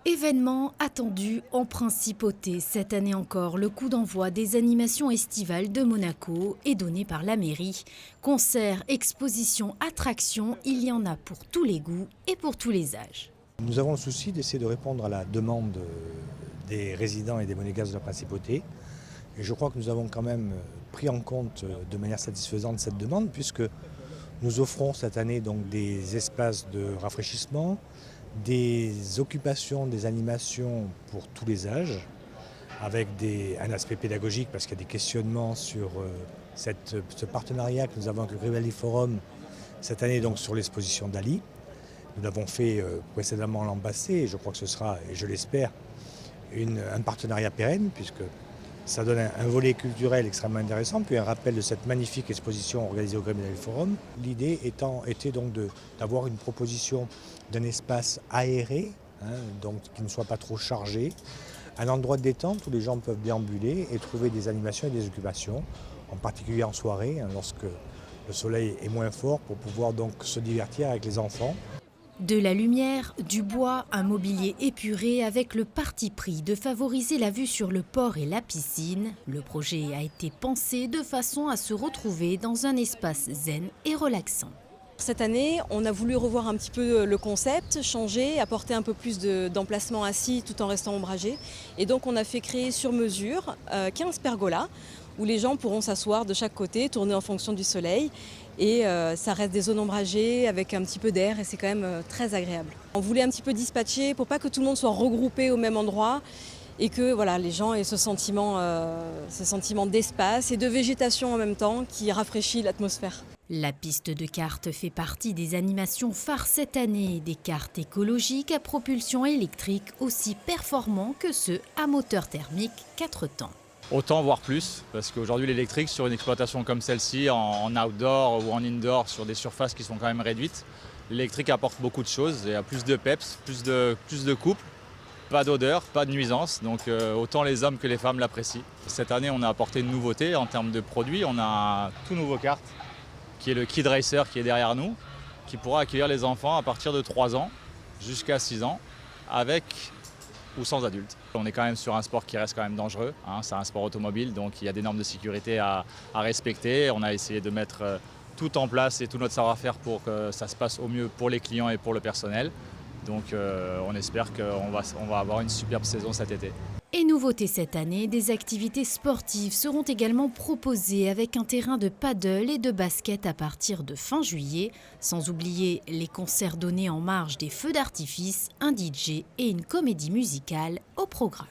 Événement attendu en principauté. Cette année encore, le coup d'envoi des animations estivales de Monaco est donné par la mairie. Concerts, expositions, attractions, il y en a pour tous les goûts et pour tous les âges. Nous avons le souci d'essayer de répondre à la demande des résidents et des monégasques de la principauté. Et je crois que nous avons quand même pris en compte de manière satisfaisante cette demande, puisque nous offrons cette année donc des espaces de rafraîchissement, des occupations, des animations pour tous les âges, avec un aspect pédagogique, parce qu'il y a des questionnements sur ce partenariat que nous avons avec le Rivoli Forum cette année donc sur l'exposition d'Ali. Nous l'avons fait précédemment l'an passé, et je crois que ce sera, et je l'espère, un partenariat pérenne, puisque ça donne un volet culturel extrêmement intéressant, puis un rappel de cette magnifique exposition organisée au Rivoli Forum. L'idée était donc d'avoir une proposition d'un espace aéré, donc qui ne soit pas trop chargé, un endroit de détente où les gens peuvent déambuler et trouver des animations et des occupations, en particulier en soirée, lorsque le soleil est moins fort, pour pouvoir donc se divertir avec les enfants. De la lumière, du bois, un mobilier épuré avec le parti pris de favoriser la vue sur le port et la piscine. Le projet a été pensé de façon à se retrouver dans un espace zen et relaxant. Cette année, on a voulu revoir un petit peu le concept, changer, apporter un peu plus d'emplacements assis tout en restant ombragés. Et donc on a fait créer sur mesure 15 pergolas où les gens pourront s'asseoir de chaque côté, tourner en fonction du soleil. Et ça reste des zones ombragées avec un petit peu d'air et c'est quand même très agréable. On voulait un petit peu dispatcher pour pas que tout le monde soit regroupé au même endroit et que voilà, les gens aient ce sentiment d'espace et de végétation en même temps qui rafraîchit l'atmosphère. La piste de cartes fait partie des animations phares cette année, des cartes écologiques à propulsion électrique aussi performants que ceux à moteur thermique 4 temps. Autant voire plus, parce qu'aujourd'hui l'électrique sur une exploitation comme celle-ci, en outdoor ou en indoor, sur des surfaces qui sont quand même réduites, l'électrique apporte beaucoup de choses. Il y a plus de peps, plus de couple, pas d'odeur, pas de nuisance, donc autant les hommes que les femmes l'apprécient. Cette année on a apporté une nouveauté en termes de produits, on a un tout nouveau kart qui est le Kid Racer qui est derrière nous, qui pourra accueillir les enfants à partir de 3 ans jusqu'à 6 ans, avec ou sans adultes. On est quand même sur un sport qui reste quand même dangereux, c'est un sport automobile, donc il y a des normes de sécurité à respecter. On a essayé de mettre tout en place et tout notre savoir-faire pour que ça se passe au mieux pour les clients et pour le personnel. Donc on espère qu'on va avoir une superbe saison cet été. Et nouveauté cette année, des activités sportives seront également proposées avec un terrain de paddle et de basket à partir de fin juillet, sans oublier les concerts donnés en marge des feux d'artifice, un DJ et une comédie musicale au programme.